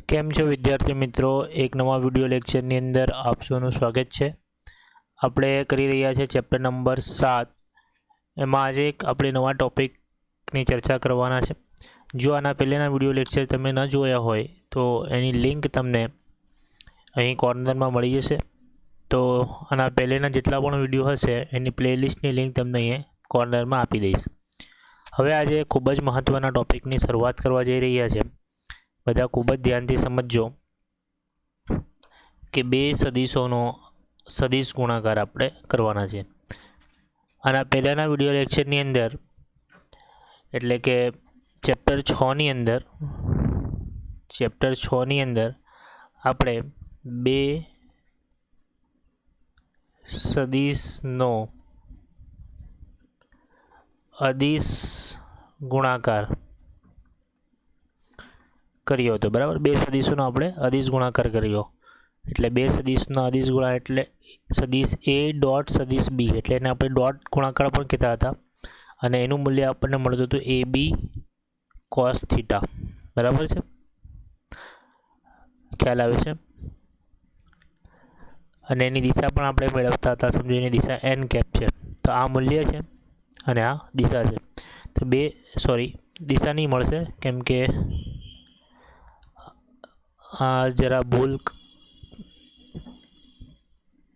કેમ છો વિદ્યાર્થી મિત્રો, એક નવા વિડિયો લેક્ચરની અંદર આપ સૌનું સ્વાગત છે। આપણે કરી રહ્યા છે ચેપ્ટર નંબર 7। એમાં આજે એક આપણે નવા ટોપિકની ચર્ચા કરવાના છે। જો આના પહેલાના વિડિયો લેક્ચર તમે ન જોયા હોય તો એની લિંક તમને અહીં કોર્નરમાં મળી જશે। તો આના પહેલાના જેટલા પણ વિડિયો હશે એની પ્લેલિસ્ટની લિંક તમને અહીં કોર્નરમાં આપી દઈશ। હવે આજે ખૂબ જ મહત્વના ટોપિકની શરૂઆત કરવા જઈ રહ્યા છે। બધા ખૂબ જ ધ્યાનથી સમજજો કે બે સદિશોનો સદિશ ગુણાકાર આપણે કરવાના છે। આના પહેલાના વિડિયો લેક્ચરની અંદર એટલે કે ચેપ્ટર 6 ની અંદર આપણે બે સદિશનો અદિશ ગુણાકાર કર્યો હતો, બરાબર। બે સદિશોનો આપણે અદિશ ગુણાકાર કર્યો એટલે બે સદિશનો અદિશ ગુણા એટલે સદિશ a ડોટ સદિશ b એટલે એને આપણે ડોટ ગુણાકાર પણ કહેતા હતા અને એનું મૂલ્ય આપણને મળતું હતું ab cos થીટા, બરાબર છે, ખ્યાલ આવે છે। અને એની દિશા પણ આપણે મેળવતા હતા, સમજો એની દિશા n કેપ છે તો આ મૂલ્ય છે અને આ દિશા છે। તો દિશા નહીં મળશે કેમ કે જરા ભૂલ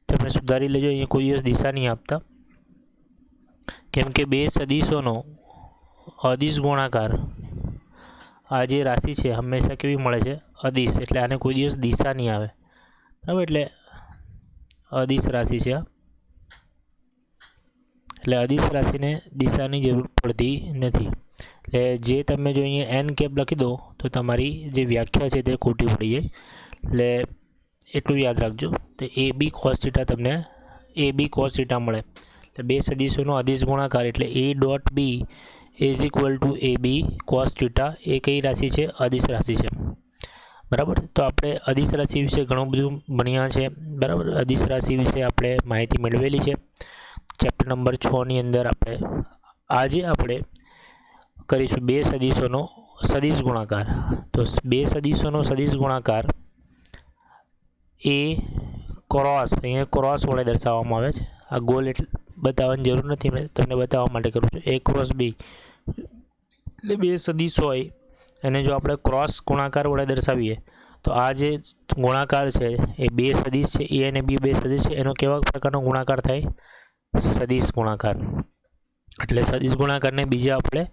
તમે સુધારી લેજો, અહીંયા કોઈ દિવસ દિશા નહીં આપતા કેમ કે બે સદિશોનો અદિશ ગુણાકાર આ જે રાશિ છે હંમેશા કેવી મળે છે, અદિશ, એટલે આને કોઈ દિવસ દિશા નહીં આવે, બરાબર। એટલે અદિશ રાશિ છે એટલે અદિશ રાશિને દિશાની જરૂર પડતી નથી। એટલે જે તમે જો અહીંયા n કેપ લખી દો તો તમારી જે વ્યાખ્યા છે તે ખોટી પડી જાય। એટલે એટલું યાદ રાખજો તો ab cos થીટા તમને ab cos થીટા મળે। એટલે બે સદિશોનો અદિશ ગુણાકાર એટલે a dot b is equal to ab cos theta એ કઈ રાશિ છે, અદિશ રાશિ છે, બરાબર। તો આપણે અદિશ રાશિ વિશે ઘણું બધું ભણ્યા છે, બરાબર। અદિશ રાશિ વિશે આપણે માહિતી મેળવેલી છે ચેપ્ટર નંબર 6 ની અંદર। આજે આપણે કરીશું બે સદિશોનો સદિશ ગુણાકાર। તો બે સદિશોનો સદિશ ગુણાકાર એ ક્રોસ, અહીંયા ક્રોસ વડે દર્શાવવામાં આવે છે। આ ગોલ એટલે બતાવવાની જરૂર નથી, મેં તમને બતાવવા માટે કરું છું। a ક્રોસ b એટલે બે સદિશ હોય અને જો આપણે ક્રોસ ગુણાકાર વડે દર્શાવીએ તો આ જે ગુણાકાર છે એ બે સદિશ છે, a અને b બે સદિશ છે, એનો કેવા પ્રકારનો ગુણાકાર થાય, સદિશ ગુણાકાર। એટલે સદિશ ગુણાકારને બીજા આપણે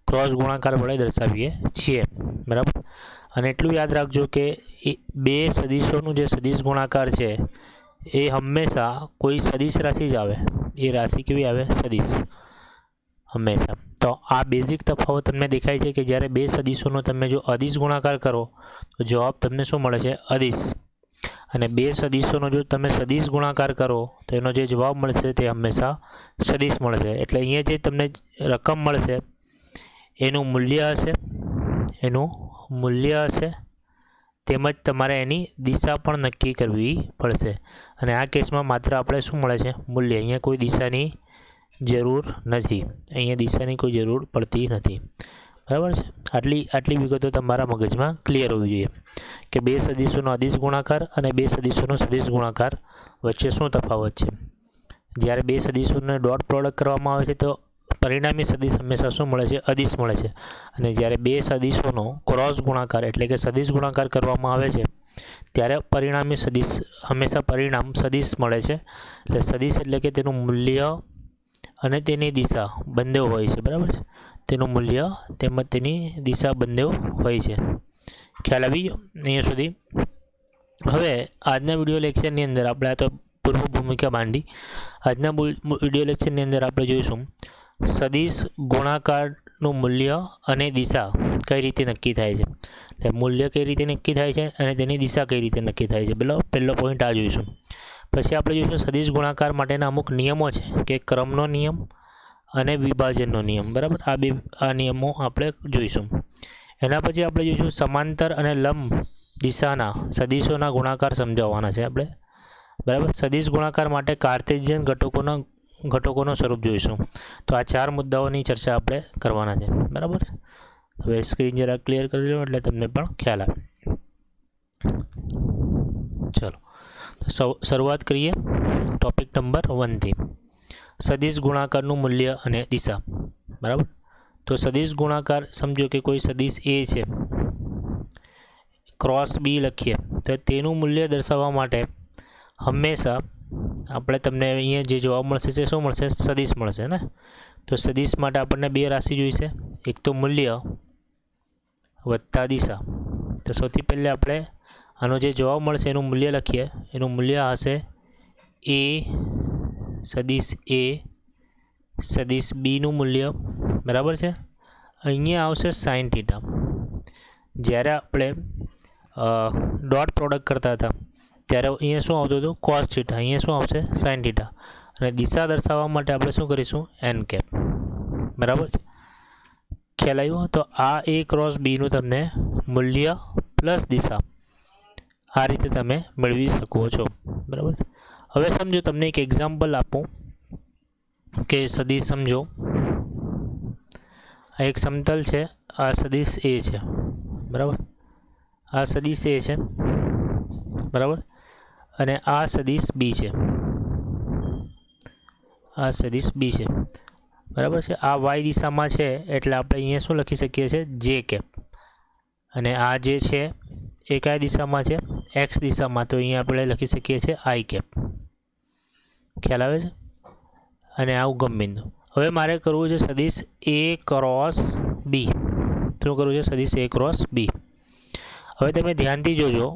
ક્રોસ ગુણાકાર વડે દર્શાવીએ છીએ, બરાબર। અને એટલું યાદ રાખજો કે બે સદિશોનું જે સદિશ ગુણાકાર છે એ હંમેશા કોઈ સદિશ રાશિ જ આવે, એ રાશિ કેવી આવે, સદિશ હંમેશા। તો આ બેઝિક તફાવત તમને દેખાય છે કે જ્યારે બે સદિશોનો તમે જો અદિશ ગુણાકાર કરો તો જવાબ તમને શું મળે છે, અદિશ। અને બે સદિશોનો જો તમે સદિશ ગુણાકાર કરો તો એનો જે જવાબ મળશે તે હંમેશા સદિશ મળશે। એટલે અહીંયા જે તમને રકમ મળશે એનું મૂલ્ય હશે તેમજ તમારે એની દિશા પણ નક્કી કરવી પડશે। અને આ કેસમાં માત્ર આપણે શું મળે છે, મૂલ્ય। અહીંયા કોઈ દિશાની જરૂર નથી, અહીંયા દિશાની કોઈ જરૂર પડતી નથી, બરાબર છે। આટલી વિગતો તમારા મગજમાં ક્લિયર હોવી જોઈએ કે બે સદિશોનો અદિશ ગુણાકાર અને બે સદિશોનો સદિશ ગુણાકાર વચ્ચે શું તફાવત છે। જ્યારે બે સદિશોને ડોટ પ્રોડક્ટ કરવામાં આવે છે તો પરિણામી સદિશ હંમેશા શું મળે છે, અદિશ મળે છે। અને જ્યારે બે સદિશોનો ક્રોસ ગુણાકાર એટલે કે સદિશ ગુણાકાર કરવામાં આવે છે ત્યારે પરિણામી સદિશ હંમેશા પરિણામ સદિશ મળે છે। એટલે સદિશ એટલે કે તેનું મૂલ્ય અને તેની દિશા બંને હોય છે, બરાબર છે। તેનું મૂલ્ય તેમજ તેની દિશા બંને હોય છે, ખ્યાલ આવી ગયો અહીંયા સુધી। હવે આજના વિડિયો લેક્ચરની અંદર આપણે આ તો પૂર્વ ભૂમિકા માંડી, આજના વિડિયો લેક્ચરની અંદર આપણે જોઈશું સદિશ ગુણાકારનું મૂલ્ય અને દિશા કઈ રીતે નક્કી થાય છે। એટલે મૂલ્ય કઈ રીતે નક્કી થાય છે અને તેની દિશા કઈ રીતે નક્કી થાય છે, પહેલો પોઈન્ટ આ જોઈશું। પછી આપણે જોઈશું સદિશ ગુણાકાર માટેના અમુક નિયમો છે કે ક્રમનો નિયમ અને વિભાજનનો નિયમ, બરાબર। આ નિયમો આપણે જોઈશું। એના પછી આપણે જોઈશું સમાંતર અને લંબ દિશાના સદિશોના ગુણાકાર સમજાવવાના છે આપણે, બરાબર। સદિશ ગુણાકાર માટે કાર્ટેશિયન ઘટકોનો સ્વરૂપ જોઈશું। તો આ ચાર મુદ્દાઓની ચર્ચા આપણે કરવાના છે, બરાબર। હવે સ્ક્રીન જરા ક્લિયર કરી લો એટલે તમને પણ ખ્યાલ આવે। ચલો તો શરૂઆત કરીએ ટોપિક નંબર 1 થી. સદિશ ગુણાકારનું મૂલ્ય અને દિશા. બરાબર. તો સદિશ ગુણાકાર સમજો કે કોઈ સદિશ એ છે, ક્રોસ બી લખીએ તો તેનું મૂલ્ય દર્શાવવા માટે હંમેશા આપણે તમને અહીંયા જે જવાબ મળશે તે શું મળશે? સદિશ મળશે ને. તો સદિશ માટે આપણને બે રાશિ જોઈશે, એક તો મૂલ્ય વત્તા દિશા. તો સૌથી પહેલાં આપણે આનો જે જવાબ મળશે એનું મૂલ્ય લખીએ. એનું મૂલ્ય હશે એ સદિશ એ સદિશ બીનું મૂલ્ય. બરાબર છે. અહીંયા આવશે સાઇન થીટા. જ્યારે આપણે ડોટ પ્રોડક્ટ કરતા હતા ત્યારે અહીંયા શું આવતું હતું? Cos theta. અહીંયા શું આવશે? Sine theta. અને દિશા દર્શાવવા માટે આપણે શું કરીશું? N cap. બરાબર છે. ખ્યાલ આવ્યો? તો આ એ ક્રોસ બીનું તમને મૂલ્ય પ્લસ દિશા આ રીતે તમે મેળવી શકો છો. બરાબર છે. હવે સમજો તમને એક એક્ઝામ્પલ આપું કે સદિશ સમજો આ એક સમતલ છે, આ સદિશ એ છે. બરાબર. આ સદિશ એ છે. બરાબર. અને આ સદિશ બી છે. આ સદિશ બી છે. બરાબર છે. આ વાય દિશામાં છે એટલે આપણે અહીંયા શું લખી શકીએ છીએ? જે કેપ. અને આ જે છે એ કયા દિશામાં છે? એક્સ દિશામાં. તો અહીંયા આપણે લખી શકીએ છીએ આઈ કેપ. ખ્યાલ આવે છે? અને આ ઉગમ બિંદુ. હવે મારે કરવું છે સદિશ એ ક્રોસ બી. શું કરવું છે? સદિશ એ ક્રોસ બી. હવે તમે ધ્યાનથી જોજો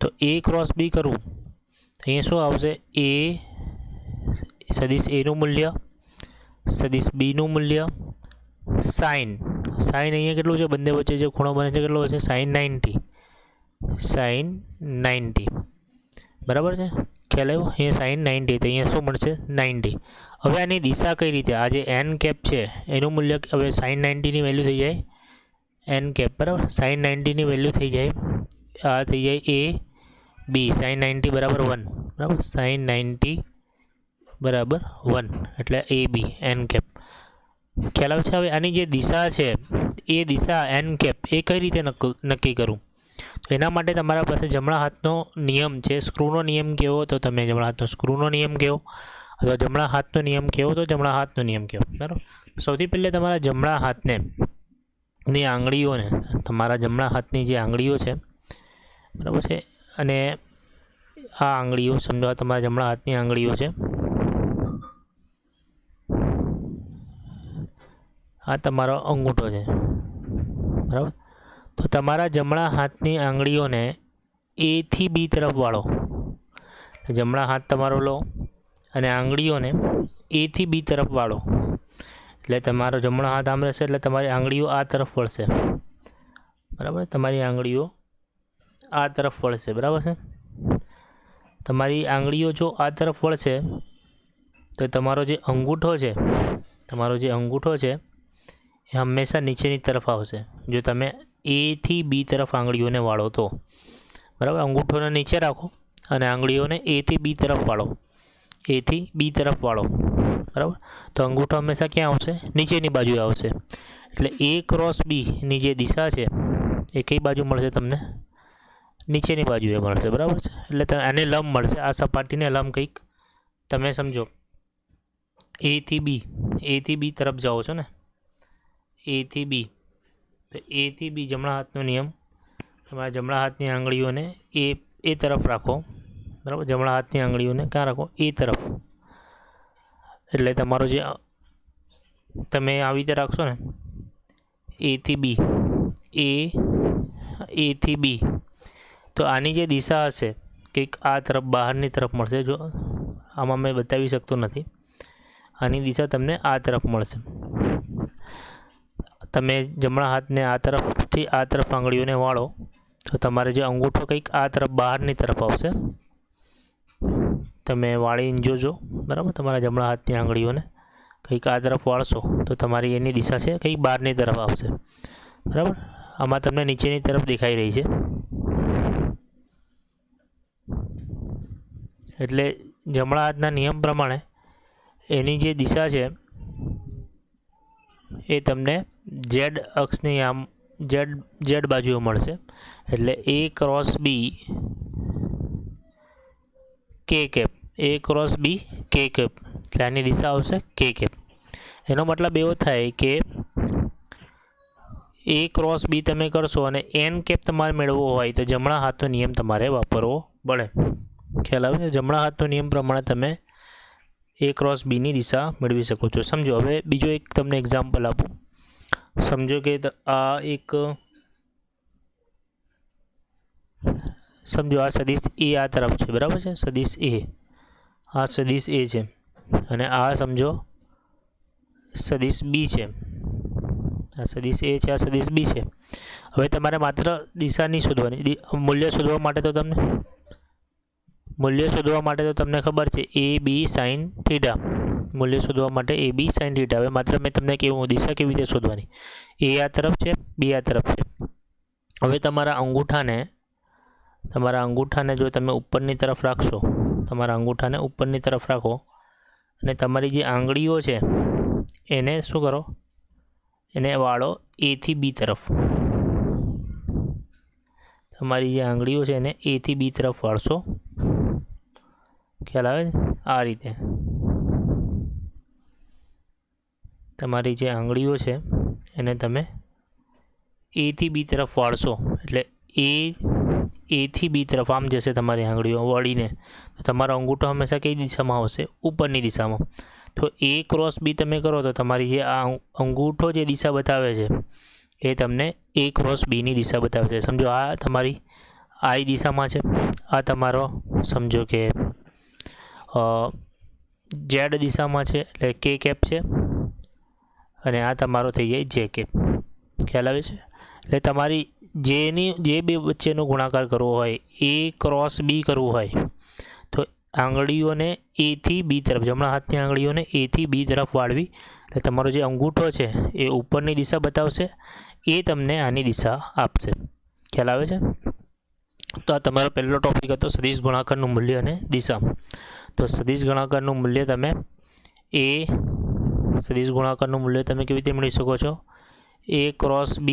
તો એ ક્રોસ બી કરવું અહીંયા શું આવશે? એ સદિશ એનું મૂલ્ય, સદિશ બીનું મૂલ્ય, સાઇન. સાઇન અહીંયા કેટલું છે? બંને વચ્ચે જે ખૂણો બને છે કેટલો છે? સાઇન 90. સાઇન 90. બરાબર છે. ખ્યાલ આવ્યો? અહીંયા સાઇન 90. તો અહીંયા શું મળશે? 90. હવે આની દિશા કઈ રીતે? આ જે એન કેપ છે એનું મૂલ્ય હવે સાઇન 90ની વેલ્યુ થઈ જાય એન કેપ. બરાબર. સાઇન 90ની વેલ્યુ થઈ જાય આ થઈ જાય એ બી. સાઇન 90 બરાબર 1. બરાબર. સાઇન 90 બરાબર 1 એટલે એ બી એન કેપ. ખ્યાલ આવે છે? હવે આની જે દિશા છે એ દિશા એન કેપ એ કઈ રીતે નક્કી કરું? તો એના માટે તમારા પાસે જમણા હાથનો નિયમ છે. સ્ક્રૂનો નિયમ કેવો? તો તમે જમણા હાથનો સ્ક્રૂનો નિયમ કહો, અથવા જમણા હાથનો નિયમ કેવો તો જમણા હાથનો નિયમ કહો. બરાબર. સૌથી પહેલાં તમારા જમણા હાથને ની આંગળીઓને, તમારા જમણા હાથની જે આંગળીઓ છે બરાબર છે, અને આ આંગળીઓ સમજો તમારા જમણા હાથની આંગળીઓ છે. આ તમારો અંગૂઠો છે. બરાબર. તો તમારા જમણા હાથની આંગળીઓને એ થી બી તરફ વાળો. જમણા હાથ તમારો લો અને આંગળીઓને એ થી બી તરફ વાળો. એટલે તમારો જમણો હાથ આમ રહેશે એટલે તમારી આંગળીઓ આ તરફ વળશે. બરાબર. તમારી આંગળીઓ આ તરફ વળશે. બરાબર છે. તમારી આંગળીઓ જો આ તરફ વળશે તો તમારો જે અંગૂઠો છે એ હંમેશા નીચેની તરફ આવશે જો તમે એ થી બી તરફ આંગળીઓને વાળો તો. બરાબર. અંગૂઠોને નીચે રાખો અને આંગળીઓને એ થી બી તરફ વાળો. એ થી બી તરફ વાળો. બરાબર. તો અંગૂઠો હંમેશા ક્યાં આવશે? નીચેની બાજુએ આવશે. એટલે એ ક્રોસ બીની જે દિશા છે એ કઈ બાજુ મળશે તમને? નીચેની બાજુએ મળશે. બરાબર છે. એટલે તમે આને લંબ મળશે. આ સપાટીને લંબ કંઈક તમે સમજો એ થી બી તરફ જાઓ છો ને, એ થી બી. તો એ થી બી જમણા હાથનો નિયમ, તમારા જમણા હાથની આંગળીઓને એ તરફ રાખો. બરાબર. જમણા હાથની આંગળીઓને ક્યાં રાખો? એ તરફ. એટલે તમારો જે તમે આવી રીતે રાખશો ને એ થી બી, એ થી બી, તો આની જે દિશા હશે કંઈક આ તરફ બહારની તરફ મળશે. જો આમાં મેં બતાવી શકતો નથી. આની દિશા તમને આ તરફ મળશે. તમે જમણા હાથને આ તરફથી આ તરફ આંગળીઓને વાળો તો તમારે જે અંગૂઠો કંઈક આ તરફ બહારની તરફ આવશે. તમે વાળીને જોજો. બરાબર. તમારા જમણા હાથની આંગળીઓને કંઈક આ તરફ વાળશો તો તમારી એની દિશા છે કંઈક બહારની તરફ આવશે. બરાબર. આમાં તમને નીચેની તરફ દેખાઈ રહી છે. એટલે જમણા હાથના નિયમ પ્રમાણે એની જે દિશા છે એ તમને ઝેડ અક્ષની આમ ઝેડ બાજુએ મળશે. એટલે A ક્રોસ B કે કેપ, A ક્રોસ B કે કેપ, એટલે આની દિશા આવશે કે કેપ. એનો મતલબ એવો થાય કે A ક્રોસ B તમે કરશો અને એન કેપ તમારે મેળવવો હોય તો જમણા હાથનો નિયમ તમારે વાપરવો પડે. ખ્યાલ આવે છે? જમણા હાથનો નિયમ પ્રમાણે તમે A ક્રોસ Bની દિશા મેળવી શકો છો. સમજો, હવે બીજો એક તમને એક્ઝામ્પલ આપું. સમજો કે આ એક, સમજો આ સદિશ A આ તરફ છે, બરાબર છે? સદિશ A, આ સદિશ A છે અને આ સમજો સદિશ B છે. આ સદિશ A છે, આ સદિશ B છે. હવે તમારે માત્ર દિશા નહીં શોધવાની, મૂલ્ય શોધવા માટે તો તમને ખબર છે A B sin થીટા. મૂલ્ય શોધવા માટે A B sin થીટા. હવે માત્ર મેં તમને કેવું દિશા કેવી રીતે શોધવાની. A આ તરફ છે, B આ તરફ છે. હવે તમારા અંગૂઠાને જો તમે ઉપરની તરફ રાખશો, અને તમારી જે આંગળીઓ છે એને શું કરો, એને વાળો A થી B તરફ. તમારી જે આંગળીઓ છે એને A થી B તરફ વાળશો. ખ્યાલ આવે? આ રીતે તમારી જે આંગળીઓ છે એને તમે A થી B તરફ વાળશો. એટલે A થી B તરફ આમ જશે તમારી આંગળીઓ વળીને. તો તમારો અંગૂઠો હંમેશા કઈ દિશામાં આવશે? ઉપરની દિશામાં. તો A ક્રોસ B તમે કરો તો તમારી જે આ અંગૂઠો જે દિશા બતાવે છે એ તમને A ક્રોસ Bની દિશા બતાવે છે. સમજો આ તમારી I દિશામાં છે, આ તમારો સમજો કે ઝેડ દિશામાં છે એટલે કે કેપ છે, અને આ તમારો થઈ જાય જે કેપ. ખ્યાલ આવે છે? એટલે તમારી જે બે વચ્ચેનો ગુણાકાર કરવો હોય, A ક્રોસ B કરવું હોય તો આંગળીઓને A થી B તરફ, જમણા હાથની આંગળીઓને A થી B તરફ વાળવી. એટલે તમારો જે અંગૂઠો છે એ ઉપરની દિશા બતાવશે, એ તમને આની દિશા આપશે. ખ્યાલ આવે છે? તો આ તમારો પહેલો ટોપિક હતો સદિશ ગુણાકારનું મૂલ્ય અને દિશા. તો સદિશ ગુણાકારનું મૂલ્ય તમે કેવી રીતે મેળવી શકો છો? A cross B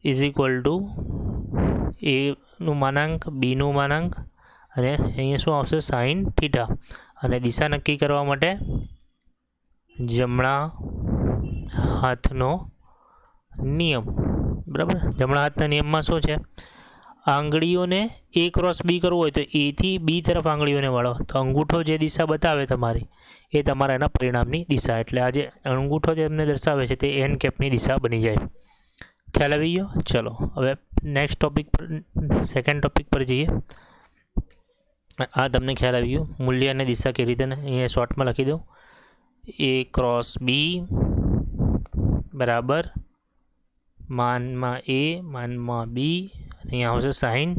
is equal to Aનું માનાંક, Bનું માનાંક, અને અહીંયા શું આવશે? Sine theta. અને દિશા નક્કી કરવા માટે જમણા હાથનો નિયમ, બરાબર? જમણા હાથના નિયમમાં શું છે? આંગળીઓને A ક્રોસ B કરવું હોય તો A થી B તરફ આંગળીઓને વાળો. તો અંગૂઠો જે દિશા બતાવે તમારી એ તમારા એના પરિણામની દિશા. એટલે આ જે અંગૂઠો જે તમને દર્શાવે છે તે એન કેપની દિશા બની જાય. ખ્યાલ આવી ગયો? ચલો હવે નેક્સ્ટ ટોપિક પર, સેકન્ડ ટોપિક પર જઈએ. આ તમને ખ્યાલ આવી ગયો મૂલ્ય અને દિશા કેવી રીતે. અહીંયા શોર્ટમાં લખી દઉં. A ક્રોસ B બરાબર માનમાં A માનમાં B, અહીંયા આવશે સાઇન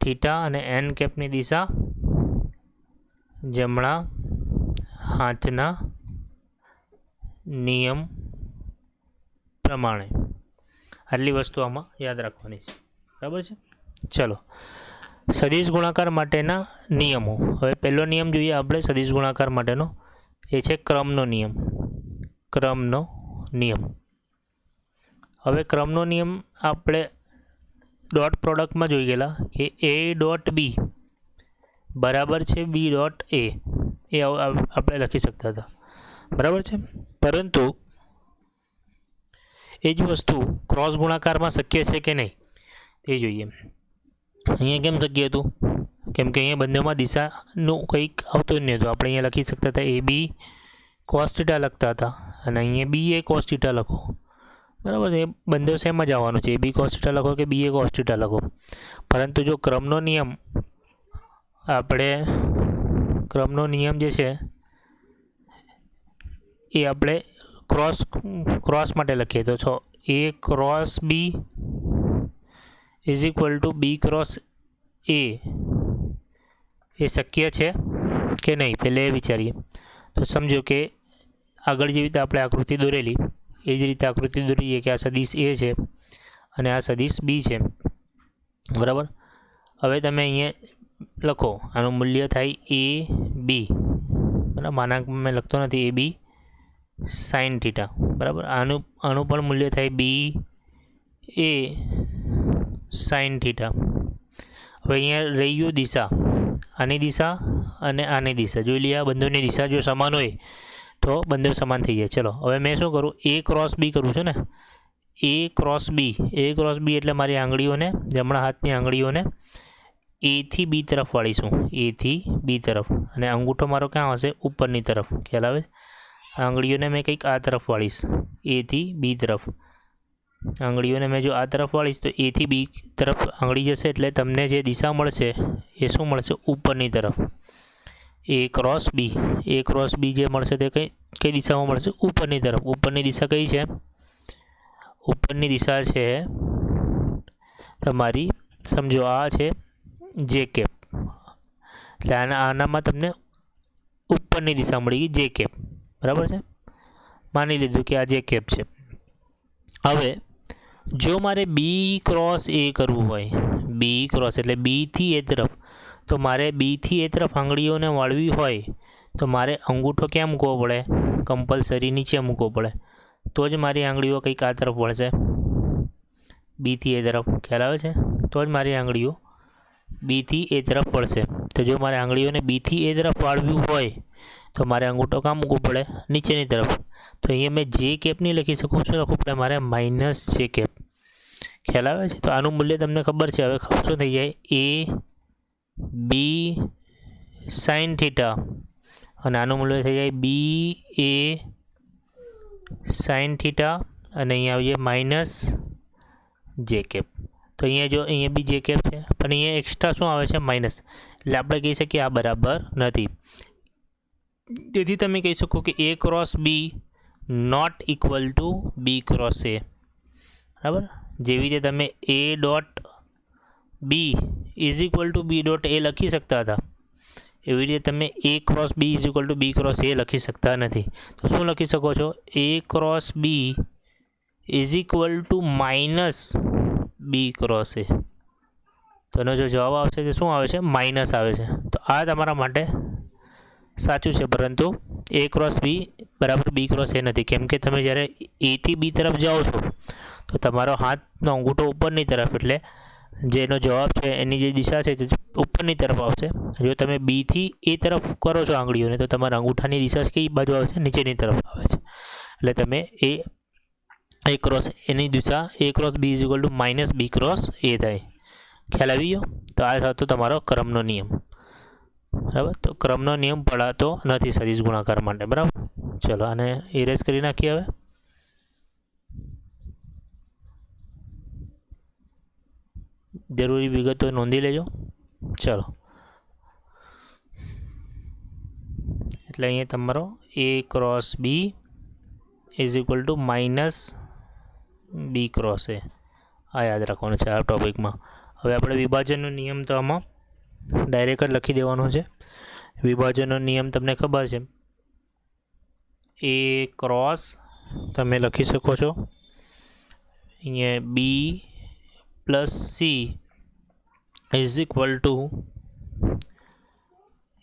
થીટા, અને એન કેપની દિશા જમણા હાથના નિયમ પ્રમાણે. આટલી વસ્તુ આમાં યાદ રાખવાની છે, બરાબર છે? ચલો, સદિશ ગુણાકાર માટેના નિયમો. હવે પહેલો નિયમ જોઈએ આપણે સદિશ ગુણાકાર માટેનો, એ છે ક્રમનો નિયમ. હવે ક્રમનો નિયમ આપણે ડોટ પ્રોડક્ટમાં જોઈ ગયેલા કે A ડોટ B બરાબર છે B ડોટ A, એ આપણે લખી શકતા હતા, બરાબર છે? પરંતુ એ જ વસ્તુ ક્રોસ ગુણાકારમાં શક્ય છે કે નહીં તે જોઈએ. અહીંયા કેમ શક્ય હતું? કેમ કે અહીંયા બંનેમાં દિશાનું કંઈક આવતું જ નહીં હતું. આપણે અહીંયા લખી શકતા હતા AB cos થીટા લખતા હતા, અને અહીંયા BA cos થીટા લખો, બરાબર છે? બંને સેમ જ આવવાનું છે. AB cos થીટા લખો કે BA cos થીટા લખો. પરંતુ જો ક્રમનો નિયમ જે છે એ આપણે ક્રોસ માટે લખીએ તો A cross B is equal two B cross A એ શક્ય છે કે નહીં, પહેલે એ વિચારીએ. તો સમજો કે આગળ જેવી રીતે આપણે આકૃતિ દોરેલી એ જ રીતે આકૃતિ દોરીએ કે આ સદિશ A છે અને આ સદિશ B છે, બરાબર? હવે તમે અહીંયા લખો, આનું મૂલ્ય થાય AB, બરાબર? માનાંકમાં મેં લખતો નથી, AB સાઇન થીટા, બરાબર? આનું પણ મૂલ્ય થાય B એ સાઇન થીટા. હવે અહીંયા રહી ગયું દિશા, આની દિશા અને આની દિશા. જોઈ લઈએ આ બંનેની દિશા જો સમાન હોય તો બંને સમાન થઈ જાય. ચલો હવે મેં શું કરું, એ ક્રોસ બી કરું છું ને, એ ક્રોસ બી એટલે મારી આંગળીઓને, જમણા હાથની આંગળીઓને એથી બી તરફ વાળીશું, એથી બી તરફ, અને અંગૂઠો મારો ક્યાં હશે, ઉપરની તરફ. ખ્યાલ આવે? આંગળીઓને મેં કંઈક આ તરફ વાળીશ, એથી બી તરફ. આંગળીઓને મેં જો આ તરફ વાળીશ તો એથી બી તરફ આંગળી જશે, એટલે તમને જે દિશા મળશે એ શું મળશે, ઉપરની તરફ. એ ક્રોસ બી જે મળશે તે કઈ દિશામાં મળશે, ઉપરની તરફ. ઉપરની દિશા કઈ છે, ઉપરની દિશા છે તમારી, સમજો આ છે જે કેપ, એટલે આનામાં તમને ઉપરની દિશા મળી ગઈ, જે કેપ. બરાબર છે, માની લીધું કે આ જે કેપ છે. હવે જો મારે બી ક્રોસ એ કરવું હોય, બી ક્રોસ એટલે બીથી એ તરફ, તો મારે બીથી એ તરફ આંગળીઓને વાળવી હોય તો મારે અંગૂઠો ક્યાં મૂકવો પડે, કમ્પલસરી નીચે મૂકવો પડે, તો જ મારી આંગળીઓ કંઈક આ તરફ વળશે, બીથી એ તરફ. ખ્યાલ આવે છે? તો જ મારી આંગળીઓ બીથી એ તરફ વળશે. તો જો મારે આંગળીઓને બીથી એ તરફ વાળવી હોય તો મારે અંગૂઠો કાં મૂકવું પડે, નીચેની તરફ. તો અહીંયા મેં જે કેપ નહીં લખી શકું, શું લખવું પડે મારે, માઇનસ જે કેપ. ખ્યાલ આવે છે? તો આનું મૂલ્ય તમને ખબર છે. હવે શું થઈ જાય, એ બી સાઇન થીટા, અને આનું મૂલ્ય થઈ જાય બી એ સાઇન થીટા, અને અહીંયા આવીએ માઇનસ જે કેપ. તો અહીંયા જો અહીંયા બી જે કેપ છે, પણ અહીંયા એક્સ્ટ્રા શું આવે છે, માઇનસ. એટલે આપણે કહી શકીએ આ બરાબર નથી. તેથી તમે કહી શકો કે a cross b not equal to b cross a. બરાબર? જેવી રીતે તમે a dot b is equal to b dot a લખી શકતા હતા, એવી રીતે તમે a cross b is equal to b cross a લખી શકતા નથી. તો શું લખી શકો છો, a cross b is equal to minus b cross a. તો એનો જો જવાબ આવશે તે શું આવે છે, માઇનસ આવે છે. તો આ તમારા માટે સાચું છે, પરંતુ એ ક્રોસ બી બરાબર બી ક્રોસ એ નથી. કેમ કે તમે જ્યારે એથી બી તરફ જાઓ છો તો તમારો હાથનો અંગૂઠો ઉપરની તરફ, એટલે જેનો જવાબ છે એની જે દિશા છે તે ઉપરની તરફ આવશે. જો તમે બીથી એ તરફ કરો છો આંગળીઓને, તો તમારા અંગૂઠાની દિશા કઈ બાજુ આવે છે, નીચેની તરફ આવે છે. એટલે તમે એ ક્રોસ એની દિશા a cross b is equal to minus b cross a થાય. ખ્યાલ આવી ગયો? તો આ હતો તમારો ક્રમનો નિયમ. બરાબર? તો ક્રમનો નિયમ પડાતો નથી સદિશ ગુણાકાર માટે. બરાબર? ચલો આને ઇરેઝ કરી નાખીએ. હવે જરૂરી વિગતો નોંધી લેજો. ચલો, એટલે અહીંયા તમારો a cross b is equal to minus b cross a, આ યાદ રાખવાનું છે આ ટોપિકમાં. હવે આપણે વિભાજનનો નિયમ તો આમાં ડાયરેક્ટ જ લખી દેવાનો છે. વિભાજનનો નિયમ તમને ખબર છે, એ ક્રોસ તમે લખી શકો છો અહીંયા b plus c is equal to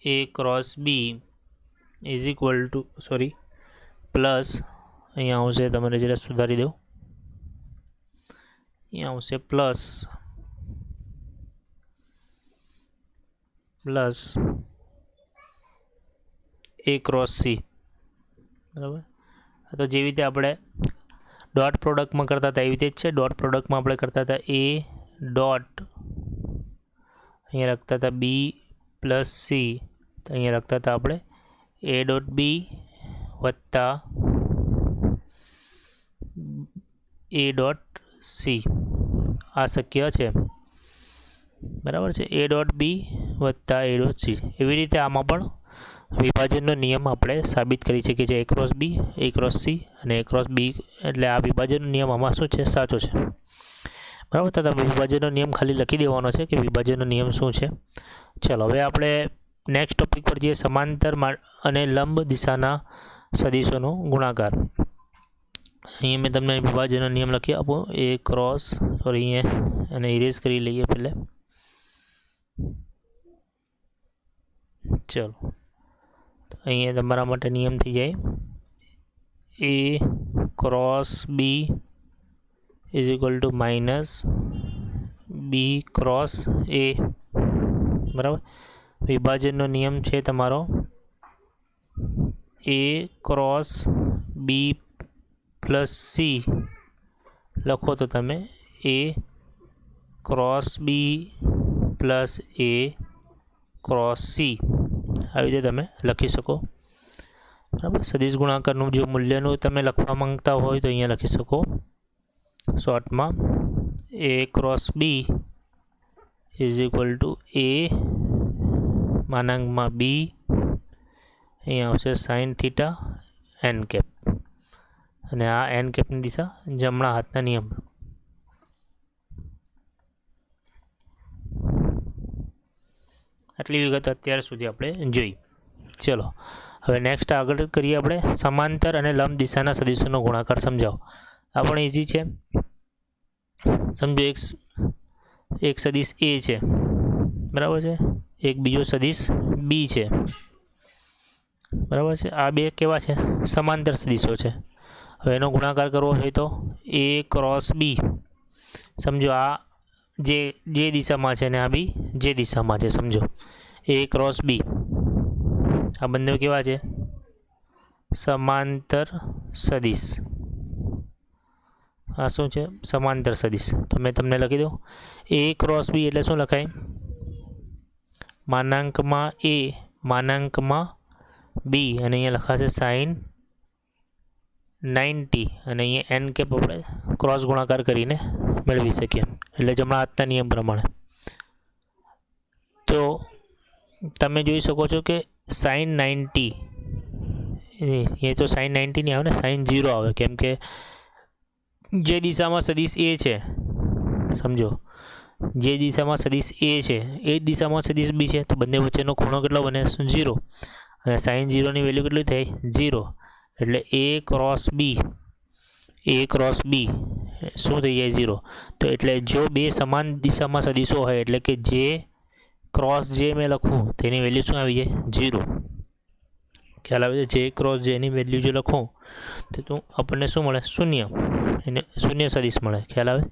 a cross b is equal to plus, અહીંયા આવશે, તમારે જરા સુધારી દો, અહીંયા આવશે પ્લસ એ ક્રોસ સી. બરાબર? તો જેવી રીતે આપણે ડોટ પ્રોડક્ટમાં કરતા હતા એવી રીતે જ છે. ડોટ પ્રોડક્ટમાં આપણે કરતા હતા એ ડોટ, અહીંયા લખતા હતા બી પ્લસ સી, તો અહીંયા લખતા હતા આપણે એ ડોટ બી વત્તા એ ડોટ સી. આ શક્ય છે. બરાબર છે? એ ડોટ બી વત્તા એ ડોટ સી. એવી રીતે આમાં પણ વિભાજનનો નિયમ આપણે સાબિત કરી શકીએ છીએ, એ ક્રોસ બી, એ ક્રોસ સી અને એ ક્રોસ બી. એટલે આ વિભાજનનો નિયમ આમાં શું છે, સાચો છે. બરાબર? તો તમે વિભાજનનો નિયમ ખાલી લખી દેવાનો છે કે વિભાજનનો નિયમ શું છે. ચલો હવે આપણે નેક્સ્ટ ટોપિક પર જઈએ, સમાંતર અને લંબ દિશાના સદિશોનો ગુણાકાર. અહીંયા મેં તમને વિભાજનનો નિયમ લખી આપું, એ ક્રોસ અહીંયા અને ઇરેઝ કરી લઈએ પહેલે. ચલો, તો અહીંયા તમારા માટે નિયમ થઈ જાય, a cross b is equal to minus b cross a, બરાબર. વિભાજનનો નિયમ છે તમારો a cross b plus c લખો તો તમે a cross b plus a cross c આવી રીતે તમે લખી શકો, બરાબર. સદિશ ગુણાકારનું જો મૂલ્યનું તમે લખવા માંગતા હોય તો અહીંયા લખી શકો શોર્ટમાં a cross b is equal to a માનાંકમાં બી, અહીંયા આવશે સાઇન થીટા એન કેપ, અને આ એન કેપની દિશા જમણા હાથના નિયમ. આટલી વિગત અત્યાર સુધી આપણે જોઈ. ચલો હવે નેક્સ્ટ આગળ કરીએ આપણે સમાંતર અને લંબ દિશાના સદિશોનો ગુણાકાર સમજાવો. આ પણ ઇઝી છે. સમજો એક સદિશ એ છે, બરાબર છે, એક બીજો સદિશ બી છે, બરાબર છે. આ બે કેવા છે? સમાંતર સદિશો છે. હવે એનો ગુણાકાર કરવો હોય તો એ ક્રોસ બી, સમજો આ જે દિશામાં છે ને આ બી જે દિશામાં છે, સમજો એ ક્રોસ બી, આ બંને કેવા છે? સમાંતર સદિશ. આ શું છે? સમાંતર સદિશ. તો મેં તમને લખી દઉં એ ક્રોસ બી એટલે શું લખાય? માનાંકમાં એ માનાંકમાં બી, અને અહીંયા લખાશે સાઇન 90, અને અહીંયા એન કેપ આપણે ક્રોસ ગુણાકાર કરીને મેળવી શકીએ, એટલે જમણા હાથના નિયમ પ્રમાણે. તો તમે જોઈ શકો છો કે સાઇન 90, એ તો સાઇન 90 નહીં આવે ને, સાઇન 0 આવે, કેમ કે જે દિશામાં સદિશ એ છે, સમજો જે દિશામાં સદિશ એ છે એ જ દિશામાં સદિશ બી છે, તો બંને વચ્ચેનો ખૂણો કેટલો બને? 0, અને સાઇન 0ની વેલ્યુ કેટલી થાય? 0. એટલે એ ક્રોસ બી શું થઈ જાય? 0. તો એટલે જો બે સમાન દિશામાં સદિશો હોય એટલે કે જે ક્રોસ જે મેં લખું તેની વેલ્યુ શું આવી જાય? 0. ખ્યાલ આવે છે? જે ક્રોસ જેની વેલ્યુ જો લખું તો આપણને શું મળે? શૂન્ય. એને શૂન્ય સદિશ મળે. ખ્યાલ આવે?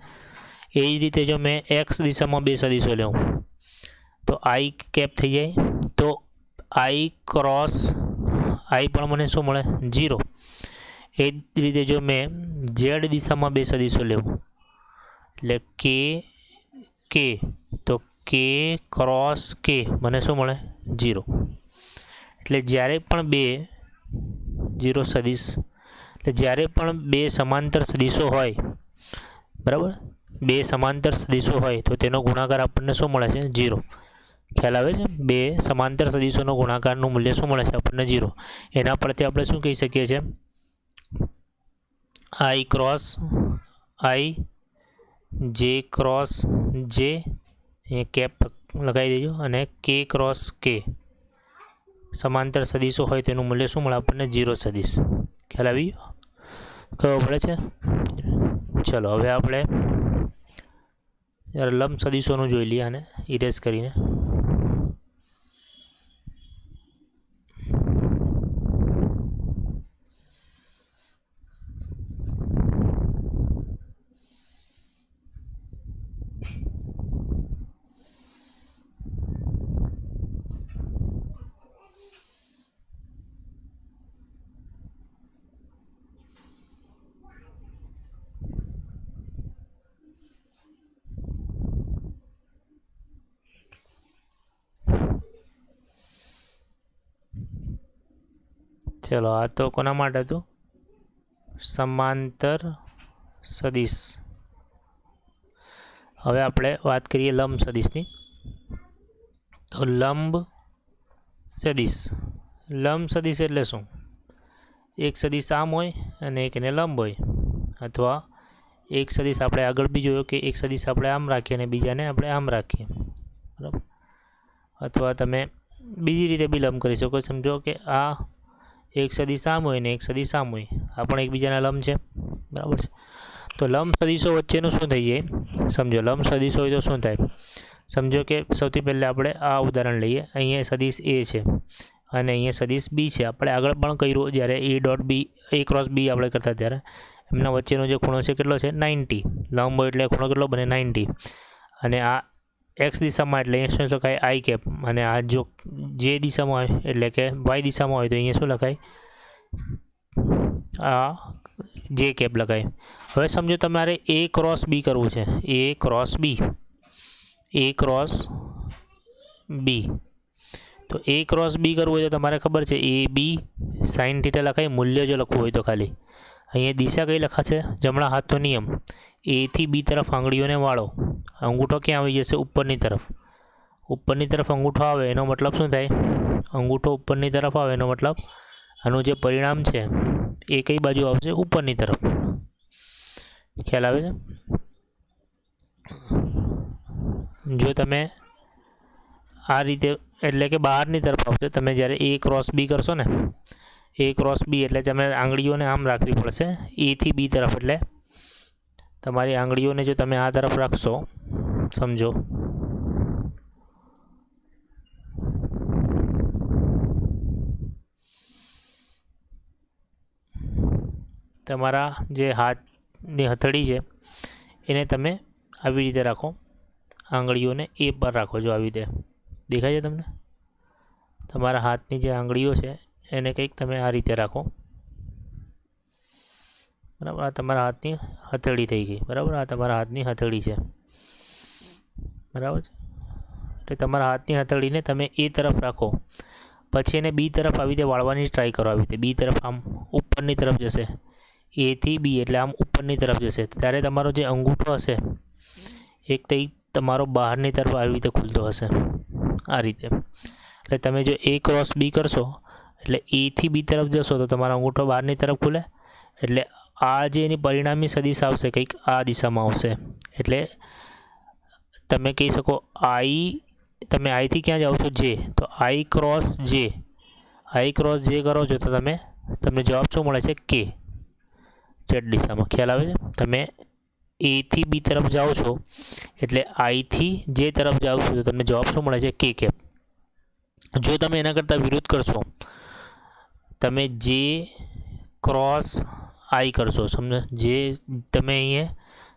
એ જ રીતે જો મેં એક્સ દિશામાં બે સદિશો લઉં તો આઈ કેપ થઈ જાય, તો આઈ ક્રોસ આઈ પણ મને શું મળે? 0. એ જ રીતે જો મેં ઝેડ દિશામાં બે સદિશો લેવું એટલે કે તો કે ક્રોસ કે મને શું મળે? 0. એટલે જ્યારે પણ બે 0 સદિશ, એટલે જ્યારે પણ બે સમાંતર સદિશો હોય, બરાબર, બે સમાંતર સદિશો હોય તો તેનો ગુણાકાર આપણને શું મળે છે? 0. ખ્યાલ આવે છે? બે સમાંતર સદિશોનો ગુણાકારનું મૂલ્ય શું મળે છે આપણને? 0. એના પરથી આપણે શું કહી શકીએ છીએ? આઈ ક્રોસ આઈ, જે ક્રોસ જે, એ કેપ લગાવી દેજો, અને કે ક્રોસ કે સમાંતર સદિશો હોય તેનું મૂલ્ય શું મળે આપણને? 0 સદિશ. ખ્યાલ આવી ખબર પડે છે? ચલો હવે આપણે લંબ સદિશોનું જોઈ લઈએ, આને ઇરેઝ કરીને. ચલો આ તો કોના માટે હતું? સમાંતર સદિશ. હવે આપણે વાત કરીએ લંબ સદિશની. તો લંબ સદિશ એટલે શું? એક સદિશ આમ હોય અને એક એને લંબ હોય, અથવા એક સદિશ આપણે આગળ બી જોયો કે એક સદિશ આપણે આમ રાખીએ અને બીજાને આપણે આમ રાખીએ, બરાબર. અથવા તમે બીજી રીતે બી લંબ કરી શકો. સમજો કે આ એક સદિશ આમ હોય ને એક સદિશ આમ હોય, આ પણ એકબીજાના લંબ છે, બરાબર છે. તો લંબ સદિશો વચ્ચેનું શું થઈ જાય? સમજો લંબ સદિશો હોય તો શું થાય? સમજો કે સૌથી પહેલાં આપણે આ ઉદાહરણ લઈએ. અહીંયા સદિશ એ છે અને અહીંયા સદિશ બી છે. આપણે આગળ પણ કર્યું જ્યારે એ ક્રોસ બી આપણે કરતા ત્યારે એમના વચ્ચેનો જે ખૂણો છે કેટલો છે 90. લંબ હોય એટલે ખૂણો કેટલો બને 90. અને આ એક્સ દિશામાં એટલે અહીંયા શું લખાય આઈ કેપ, અને આ જો જે દિશામાં હોય એટલે કે વાય દિશામાં હોય તો અહીંયા શું લખાય આ જે કેપ લખાય. હવે સમજો તમારે એ ક્રોસ બી કરવું છે, એ ક્રોસ બી, એ ક્રોસ બી. તો એ ક્રોસ બી કરવું હોય તો તમારે ખબર છે એ બી સાઇન થીટા લખાય. મૂલ્ય જો લખવું હોય તો ખાલી અહીંયા દિશા કઈ લખાશે, જમણા હાથનો નિયમ, એથી બી તરફ આંગળીઓને વાળો. અંગૂઠો ક્યાં આવી જશે, ઉપરની તરફ. ઉપરની તરફ અંગૂઠો આવે એનો મતલબ શું થાય, અંગૂઠો ઉપરની તરફ આવે એનો મતલબ આનું જે પરિણામ છે એ કઈ બાજુ આવશે, ઉપરની તરફ. ખ્યાલ આવે છે? જો તમે આ રીતે એટલે કે બહારની તરફ આવશે, તમે જ્યારે એ ક્રોસ બી કરશો ને, એ ક્રોસ બી એટલે તમે આંગળીઓને આમ રાખવી પડશે એથી બી તરફ. એટલે તમારી આંગળીઓને જો તમે આ તરફ રાખશો, સમજો તમારા જે હાથની હથેળી છે એને તમે આવી રીતે રાખો, આંગળીઓને એ પર રાખો. જો આવી રીતે દેખાય છે તમને, તમારા હાથની જે આંગળીઓ છે એને કંઈક તમે આ રીતે રાખો, બરાબર. આ તમારા હાથની હથેળી થઈ ગઈ, બરાબર. આ તમારા હાથની હથેળી છે, બરાબર છે. એટલે તમારા હાથની હથેળીને તમે એ તરફ રાખો, પછી એને બી તરફ આવી રીતે વાળવાની ટ્રાય કરો. આવી રીતે બી તરફ આમ ઉપરની તરફ જશે, એથી બી એટલે આમ ઉપરની તરફ જશે. ત્યારે તમારો જે અંગૂઠો હશે એક તો તમારો બહારની તરફ આવી રીતે ખુલતો હશે, આ રીતે. એટલે તમે જો એ ક્રોસ બી કરશો એટલે એથી બી તરફ જશો તો તમારો અંગૂઠો બહારની તરફ ખુલે. એટલે આ જે એની પરિણામી સદિશ આવશે કંઈક આ દિશામાં આવશે. એટલે તમે કહી શકો આઈ, તમે આઈથી ક્યાં જાઓ છો, જે. તો આઈ ક્રોસ જે, આઈ ક્રોસ જે કરો છો તો તમને જવાબ શું મળે છે, કે. ઝેડ દિશામાં. ખ્યાલ આવે છે? તમે એથી બી તરફ જાઓ છો એટલે આઈથી જે તરફ જાઓ છો તો તમને જવાબ શું મળે છે, કે કેપ. જો તમે એના કરતાં વિરુદ્ધ કરશો, તમે જે ક્રોસ આઈ કરશો, સમજો જે તમે અહીંયા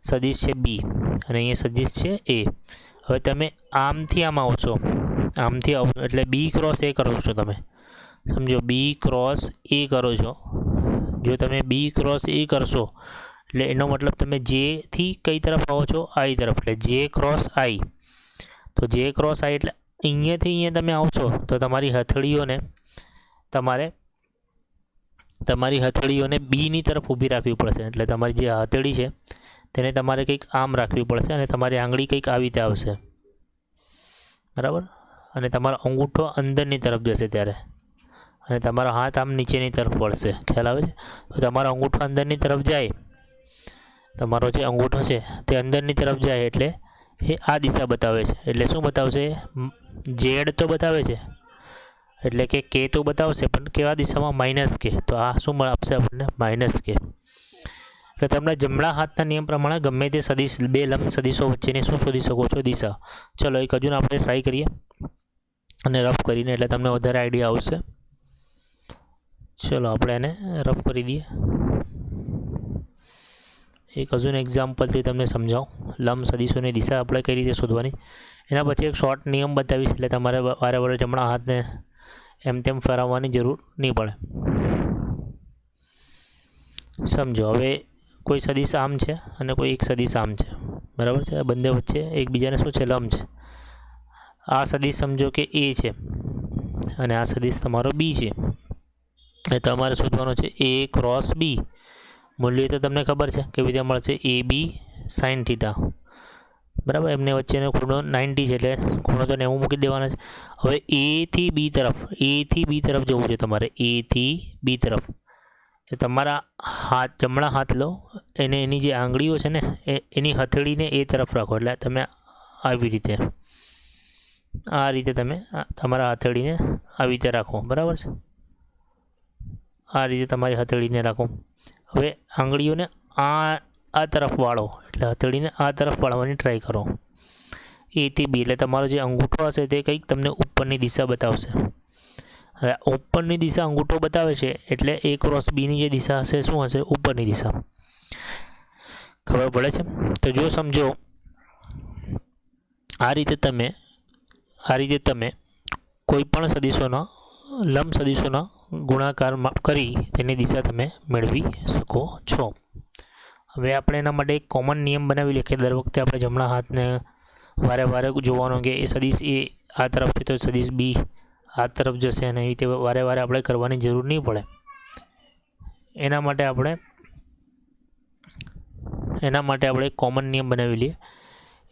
સદિશ છે બી અને અહીંયા સદિશ છે એ. હવે તમે આમથી આમ આવશો, આમથી આવશો એટલે બી ક્રોસ એ કરો છો તમે, સમજો બી ક્રોસ એ કરો છો. જો તમે બી ક્રોસ એ કરશો એટલે એનો મતલબ તમે જેથી કઈ તરફ આવો છો, આઈ તરફ. એટલે જે ક્રોસ આઈ, તો જે ક્રોસ આઈ એટલે અહીંયાથી અહીંયા તમે આવશો તો તમારી હથેળીઓને બીની તરફ ઊભી રાખવી પડશે. એટલે તમારી જે હથેળી છે તેને તમારે કંઈક આમ રાખવી પડશે અને તમારી આંગળી કંઈક આવી રીતે આવશે, બરાબર. અને તમારો અંગૂઠો અંદરની તરફ જશે ત્યારે, અને તમારો હાથ આમ નીચેની તરફ વળશે. ખ્યાલ આવે છે? તો તમારો અંગૂઠો અંદરની તરફ જાય, તમારો જે અંગૂઠો છે તે અંદરની તરફ જાય એટલે એ આ દિશા બતાવે છે. એટલે શું બતાવશે, ઝેડ તો બતાવે છે એટલે કે તો બતાવશે, પણ કેવા દિશામાં, માઇનસ કે. તો આ શું આપશે આપણને, માઇનસ કે. એટલે તમને જમણા હાથના નિયમ પ્રમાણે ગમે તે સદિશ, બે લંબ સદિશો વચ્ચેની શું શોધી શકો છો, દિશા. ચલો એક હજુ આપણે ટ્રાય કરીએ અને રફ કરીને, એટલે તમને વધારે આઈડિયા આવશે. ચલો આપણે એને રફ કરી દઈએ. એક હજુ એક્ઝામ્પલથી તમને સમજાવું લંબ સદિશોની દિશા આપણે કઈ રીતે શોધવાની. એના પછી એક શોર્ટ નિયમ બતાવીશ એટલે તમારે વારે વારે જમણા હાથને એમ તેમ ફેરવવાની જરૂર નહીં પડે. સમજો હવે કોઈ સદિશ આમ છે અને કોઈ એક સદિશ આમ છે, બરાબર છે. બંને વચ્ચે એકબીજાને શું છે, લંબ છે. આ સદિશ સમજો કે એ છે અને આ સદિશ તમારો બી છે. એ તમારે શોધવાનો છે એ ક્રોસ બી. મૂલ્ય તો તમને ખબર છે કેવી રીતે મળશે, એ બી સાઇન થીટા, બરાબર. એમને વચ્ચેનો ખૂણો 90 છે એટલે ખૂણો તો 90 મૂકી દેવાના છે. હવે એથી બી તરફ જવું છે તમારે, એથી બી તરફ. તો તમારા હાથ, જમણા હાથ લો, એની જે આંગળીઓ છે ને એની હથેળીને એ તરફ રાખો. એટલે તમે આવી રીતે, આ રીતે તમે તમારા હથેળીને આવી રીતે રાખો, બરાબર છે. આ રીતે તમારી હથેળીને રાખો. હવે આંગળીઓને આ તરફ વાળો, એટલે હથેળીને આ તરફ વાળવાની ટ્રાય કરો, એથી બી. એટલે તમારો જે અંગૂઠો હશે તે કંઈક તમને ઉપરની દિશા બતાવશે. હવે ઉપરની દિશા અંગૂઠો બતાવે છે એટલે એ ક્રોસ બીની જે દિશા હશે શું હશે, ઉપરની દિશા. ખબર પડે છે? તો જો સમજો આ રીતે તમે કોઈ પણ સદીશોનો લંબ સદીશોનો ગુણાકાર કરી તેની દિશા તમે મેળવી શકો છો. હવે આપણે એના માટે એક કોમન નિયમ બનાવી લઈએ કે દર વખતે આપણે જમણા હાથને વારે વારે જોવાનો કે એ સદીશ એ આ તરફ છે તો સદીશ બી આ તરફ જશે, અને એવી રીતે વારે વારે આપણે કરવાની જરૂર નહીં પડે. એના માટે આપણે એક કોમન નિયમ બનાવી લઈએ.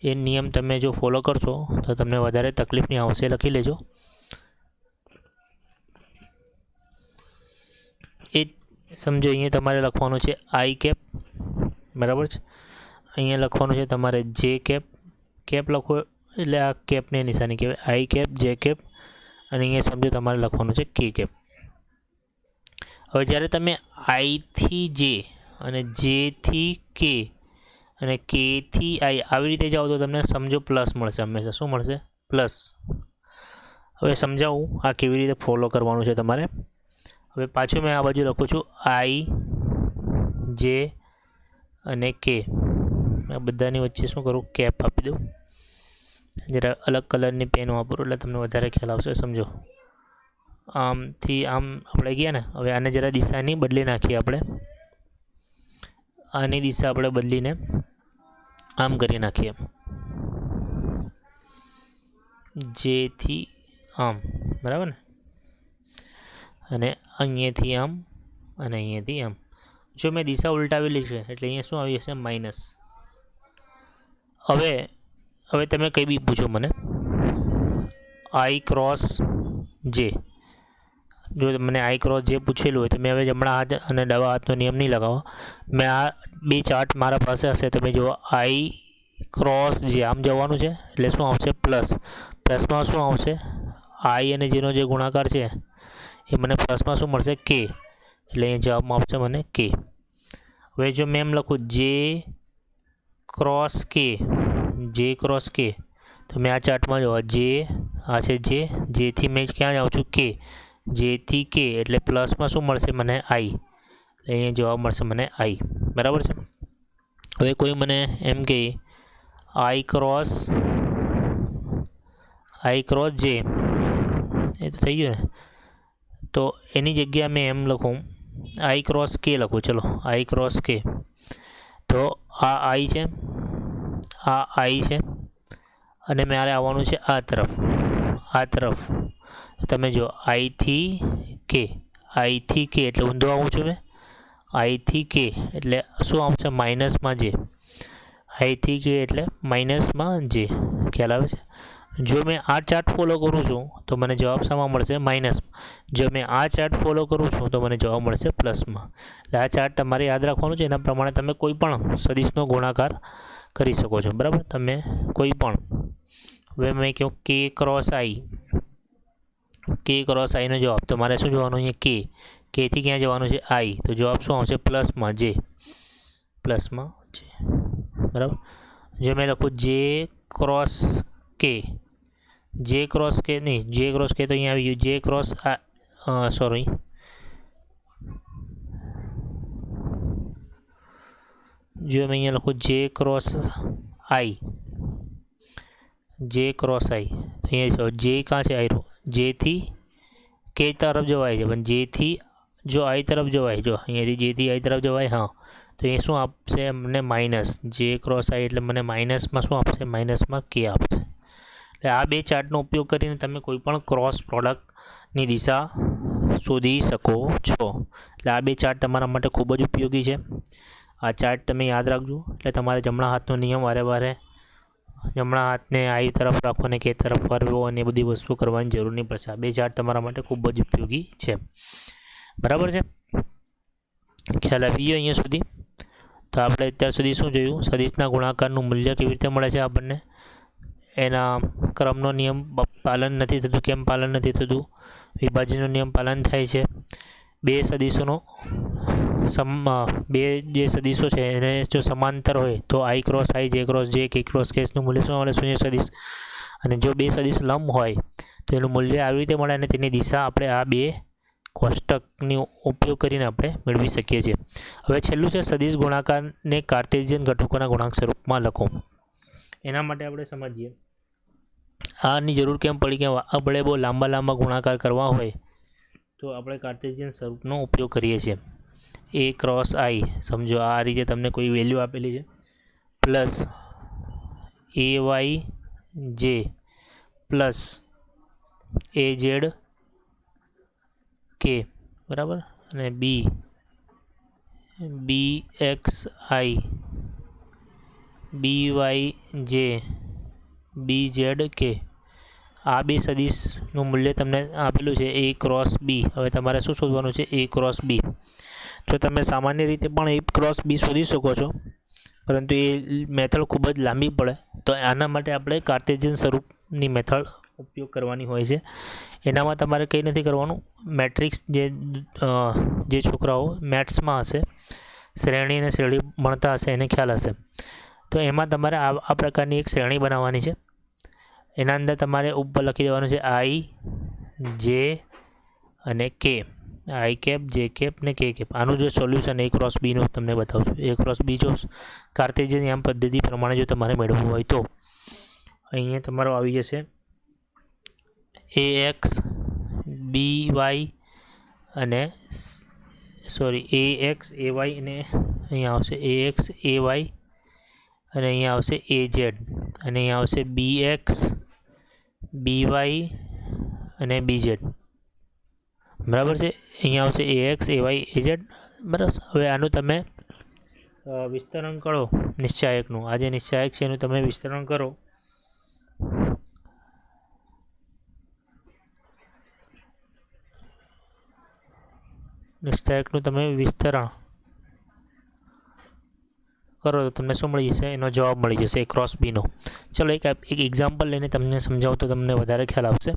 એ નિયમ તમે જો ફોલો કરશો તો તમને વધારે તકલીફ નહીં આવશે. લખી લેજો. એ સમજો અહીંયા તમારે લખવાનું છે આઈ કેપ, બરાબર છે. અહીંયા લખવાનું છે તમારે જે કેપ. કેપ લખો એટલે આ કેપની નિશાની કહેવાય, આઈ કેપ, જે કેપ. અને અહીંયા સમજો તમારે લખવાનું છે કે કેપ. હવે જ્યારે તમે આઈથી જે અને જેથી કે અને કેથી આઈ આવી રીતે જાઓ તો તમને સમજો પ્લસ મળશે. હંમેશા શું મળશે? પ્લસ. હવે સમજાવું આ કેવી રીતે ફોલો કરવાનું છે તમારે. હવે પાછું મેં આ બાજુ લખું છું આઈ, જે અને કે. આ બધાની વચ્ચે શું કરું? કેપ આપી દઉં. જરા અલગ કલરની પેન વાપરું એટલે તમને વધારે ખ્યાલ આવશે. સમજો આમથી આમ આપણે ગયા ને. હવે આને જરા દિશાની બદલી નાખીએ આપણે. આની દિશા આપણે બદલીને આમ કરી નાખીએ, જેથી આમ, બરાબર ને. અને અહીંયાથી આમ અને અહીંયાથી આમ. જો મેં દિશા ઉલટાવેલી છે એટલે અહીંયા શું આવી જશે? માઇનસ. હવે તમે કંઈ બી પૂછો મને, આઈ ક્રોસ જે. જો મને આઈ ક્રોસ જે પૂછેલું હોય તો મેં હવે જમણા હાથ અને ડાબા હાથનો નિયમ નહીં લગાવવા. મેં આ બે ચાર્ટ મારા પાસે હશે તો મેં જુઓ આઈ ક્રોસ જે આમ જવાનું છે એટલે શું આવશે? પ્લસ. પ્લસમાં શું આવશે? આઈ અને જેનો જે ગુણાકાર છે એ મને પ્લસમાં શું મળશે? કે. એટલે અહીંયા જવાબમાં આવશે મને કે. હવે જો મેં એમ લખું જે ક્રોસ કે, જે ક્રોસ કે, તો મેં આ ચાર્ટમાં જો જે આ છે જેથી મેં ક્યાં જાઉં છું? કે. જેથી કે એટલે પ્લસમાં શું મળશે મને? આઈ. એટલે અહીંયા જવાબ મળશે મને આઈ. બરાબર છે. હવે કોઈ મને એમ કે આઈ ક્રોસ જે, એ તો થઈ ગયું ને. તો એની જગ્યાએ મેં એમ લખું આઈ ક્રોસ કે લખું. ચલો આઈ ક્રોસ કે. તો આ આઈ છે, આ આઈ છે, અને મારે આવવાનું છે આ તરફ. તમે જો આઈથી કે એટલે ઊંધો આવું છું મેં. આઈથી કે એટલે શું આવશે? માઇનસમાં જે. આઈથી કે એટલે માઇનસમાં જે. ખ્યાલ આવે છે? જો મેં આ ચાર્ટ ફોલો કરું છું તો મને જવાબ શામાં મળશે? માઇનસમાં. જો મેં આ ચાર્ટ ફોલો કરું છું તો મને જવાબ મળશે પ્લસમાં. એટલે આ ચાર્ટ તમારે યાદ રાખવાનું છે. એના પ્રમાણે તમે કોઈ પણ સદીશનો ગુણાકાર કરી શકો છો. બરાબર? તમે કોઈ પણ. હવે મેં કહ્યું કે ક્રોસ આઈનો જવાબ તો મારે શું જોવાનું? અહીંયા કેથી ક્યાં જવાનું છે? આઈ. તો જવાબ શું આવશે? પ્લસમાં જે. બરાબર. જો મેં લખું જે ક્રોસ કે નહીં, જે ક્રોસ કે તો અહીંયા આવી ગયું. જે ક્રોસ સોરી, જો મેં અહીંયા લખું જે ક્રોસ આઈ, અહીંયા જે કાં છે? આઈ. જેથી કે તરફ જવાય છે, પણ જેથી જો આઈ તરફ જવાય, જો અહીંયાથી જેથી આઈ તરફ જવાય, હા, તો એ શું આપશે મને? માઇનસ. જે ક્રોસ આઈ એટલે મને માઇનસમાં શું આપશે? માઇનસમાં કે આપશે. એટલે આ બે ચાર્ટનો ઉપયોગ કરીને તમે કોઈ પણ ક્રોસ પ્રોડક્ટની દિશા શોધી શકો છો. એટલે આ બે ચાર્ટ તમારા માટે ખૂબ જ ઉપયોગી છે. આ ચાર્ટ તમે યાદ રાખજો. એટલે તમારે જમણા હાથનો નિયમ વારે વારે જમણા હાથને આઈ તરફ રાખો અને કે તરફ ફરવો અને એ બધી વસ્તુ કરવાની જરૂર નહીં પડશે. આ બે ચાર્ટ તમારા માટે ખૂબ જ ઉપયોગી છે. બરાબર છે? ખ્યાલ આવી ગયો અહીંયા સુધી? તો આપણે અત્યાર સુધી શું જોયું? સદીશના ગુણાકારનું મૂલ્ય કેવી રીતે મળે છે આપણને. એના ક્રમનો નિયમ પાલન નથી થતું. કેમ પાલન નથી થતું? વિભાજનનો નિયમ પાલન થાય છે. બે સદીશોનો બે જે સદીશો છે એને જો સમાંતર હોય તો આઈ ક્રોસ આઈ, જે ક્રોસ જે, કે ક્રોસ કેસનું મૂલ્ય શું મળે? શૂન્ય સદીશ. અને જો બે સદીશ લંબ હોય તો એનું મૂલ્ય આવી રીતે મળે અને તેની દિશા આપણે આ બે કોષ્ટકનો ઉપયોગ કરીને આપણે મેળવી શકીએ છીએ. હવે છેલ્લું છે સદિશ ગુણાકારને કાર્ટેશિયન ઘટકોના ગુણાંક સ્વરૂપમાં લખો. એના માટે આપણે સમજીએ આની જરૂર કેમ પડી કે આપણે બહુ લાંબા ગુણાકાર કરવા હોય તો આપણે કાર્ટેશિયન સ્વરૂપનો ઉપયોગ કરીએ છીએ. એ ક્રોસ આઈ સમજો આ રીતે તમને કોઈ વેલ્યુ આપેલી છે પ્લસ એ વાય જે પ્લસ એ ઝેડ કે બરાબર અને બી એક્સ આઈ બી વાય જે બી ઝેડ કે આ બે સદિશનું મૂલ્ય તમને આપેલું છે એ ક્રોસ બી. હવે તમારે શું શોધવાનું છે? એ ક્રોસ બી. તો તમે સામાન્ય રીતે પણ એ ક્રોસ બી શોધી શકો છો, પરંતુ એ મેથડ ખૂબ જ લાંબી પડે. તો આના માટે આપણે કાર્ટેશિયન સ્વરૂપની મેથડ ઉપયોગ કરવાની હોય છે. એનામાં તમારે કંઈ નથી કરવાનું. મેટ્રિક્સ જે છોકરાઓ મેથ્સમાં હશે, શ્રેણી અને શ્રેણી ભણતા હશે એને ખ્યાલ હશે. તો એમાં તમારે આ પ્રકારની એક શ્રેણી બનાવવાની છે. એના અંદર તમારે ઉપર લખી દેવાનું છે આઈ જે અને કે. આઈ કેપ જે કેપ ને કે કેપ. આનું જો સોલ્યુશન એ ક્રોસ બીનું તમને બતાવું છું. એ ક્રોસ બી જો કાર્ટેશિયન એમ પદ્ધતિ પ્રમાણે જો તમારે મેળવવું હોય તો અહીંયા તમારો આવી જશે એ એક્સ બી વાય અને એ એક્સ એ વાય અને અહીંયા આવશે એ એક્સ એ વાય અને અહીંયા આવશે એ ઝેડ અને અહીંયા આવશે બી એક્સ બી વાય અને બી ઝેડ. બરાબર છે. અહીંયા આવશે a x a y a z. બરાબર. હવે આનું તમે વિસ્તરણ કરો નિશ્ચાયકનું. આ જે નિશ્ચાયક છે એનું તમે વિસ્તરણ કરો. નિશ્ચાયકનું તમે વિસ્તરણ કરો તો તમને શું મળી જશે? એનો જવાબ મળી જશે એ ક્રોસ બીનો. ચલો એક એક્ઝામ્પલ લઈને તમને સમજાવું તો તમને વધારે ખ્યાલ આવશે.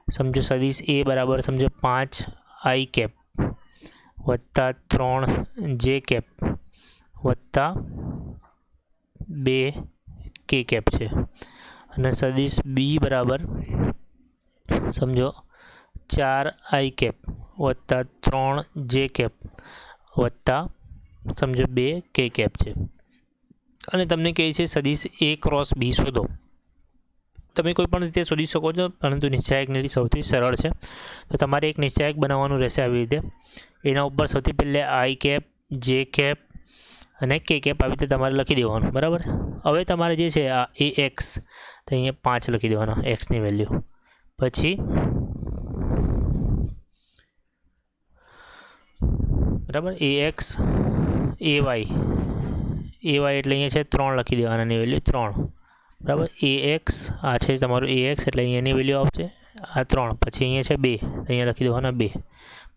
સમજો સદિશ એ બરાબર સમજો 5 આઈ કેપ વત્તા 3 જે કેપ વત્તા 2 કે કેપ છે. અને સદિશ બી બરાબર સમજો 4 આઈ કેપ વત્તા 3 જે કેપ વત્તા સમજો 2 કે કેપ છે. અને તમને કહે છે સદિશ એ ક્રોસ બી શોધો. તમે કોઈ પણ રીતે શોધી શકો છો, પરંતુ નિશ્ચાયકની રીત સૌથી સરળ છે. તો તમારે એક નિશ્ચાયક બનાવવાનું રહેશે આવી રીતે. એના ઉપર સૌથી પહેલાં આઈ કેપ જે કેપ અને કે કેપ આવી રીતે તમારે લખી દેવાનું. બરાબર. હવે તમારે જે છે આ એ એક્સ તો અહીંયા 5 લખી દેવાના એક્સની વેલ્યુ. પછી બરાબર એ એક્સ એ વાય એટલે અહીંયા છે 3 લખી દેવાનાની વેલ્યુ 3. બરાબર. એ એક્સ આ છે તમારું એ એક્સ એટલે અહીંયાની વેલ્યુ આવશે આ 3. પછી અહીંયા છે 2 અહીંયા લખી દેવાના 2.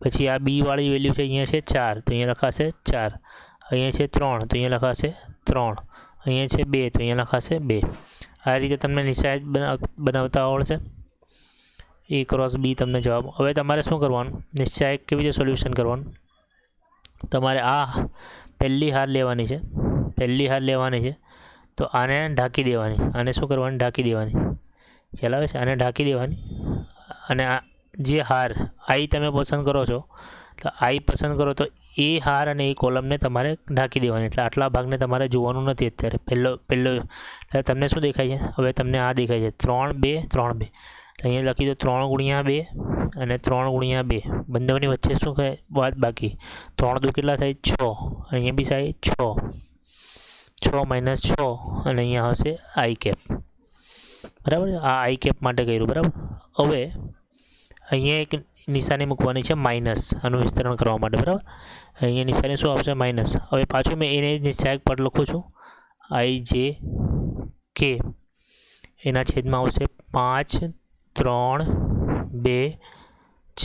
પછી આ બી વાળી વેલ્યુ છે અહીંયા છે 4 તો અહીંયા લખાશે 4. અહીંયા છે 3 તો અહીંયા લખાશે 3. અહીંયા છે 2 તો અહીંયા લખાશે 2. આ રીતે તમને નિશ્ચાયક બનાવતા આવડશે. એ ક્રોસ બી તમને જવાબ. હવે તમારે શું કરવાનું? નિશ્ચાયક કેવી રીતે સોલ્યુશન કરવાનું? તમારે આ પહેલી હાર લેવાની છે. તો આને ઢાંકી દેવાની. આને શું કરવાની? ઢાંકી દેવાની. ખ્યાલ આવે છે? આને ઢાંકી દેવાની. અને આ જે હાર આઈ તમે પસંદ કરો છો તો આઈ પસંદ કરો તો એ હાર અને એ કોલમને તમારે ઢાંકી દેવાની. એટલે આટલા ભાગને તમારે જોવાનું નથી અત્યારે. પહેલો તમને શું દેખાય છે? હવે તમને આ દેખાય છે 3 2 3 2. અહીંયા લખી દો 3 ગુણ્યા 2 અને 3 ગુણ્યા 2. બંનેની વચ્ચે શું કહે? બાદ બાકી. 3 દુ કેટલા થાય? 6. અહીંયા બી થાય 6. 6 માઇનસ 6 અને અહીંયા આવશે આઈ કેપ. બરાબર. આ આઈ કેપ માટે કર્યું. બરાબર. હવે અહીંયા એક નિશાની મૂકવાની છે માઇનસ આનું વિસ્તરણ કરવા માટે. બરાબર. અહીંયા નિશાની શું આવશે? માઇનસ. હવે પાછું મેં એને નિશ્ચાયક પર લખું છું આઈ જે કે એના છેદમાં આવશે 5 3 2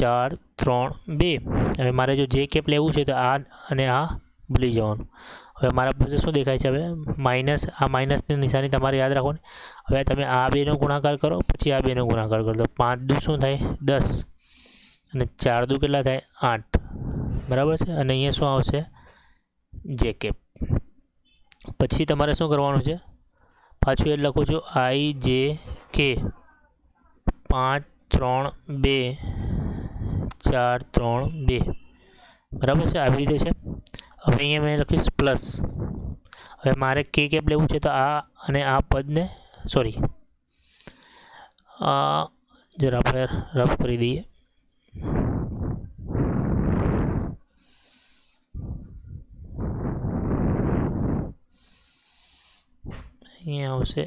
4 3 2. હવે મારે જો જે કેપ લેવું છે તો આ અને આ ભૂલી જવાનું. હવે મારા પાસે શું દેખાય છે? હવે માઇનસ. આ માઇનસની નિશાની તમારે યાદ રાખવાની. હવે તમે આ બેનો ગુણાકાર કરો પછી આ બેનો ગુણાકાર કરો તો 5 દુ શું થાય? 10 અને 4 દુ કેટલા થાય? 8. બરાબર છે. અને અહીંયા શું આવશે? જે કેપ. પછી તમારે શું કરવાનું છે? પાછું એ લખું છું આઈ જે કે 5 3 2 4 3 2 બરાબર છે, આવી રીતે છે. હવે અહીંયા મેં લખીશ પ્લસ. હવે મારે કે કેપ લેવું છે તો આ અને આ પદને સોરી જરા આપણે રફ કરી દઈએ. અહીંયા આવશે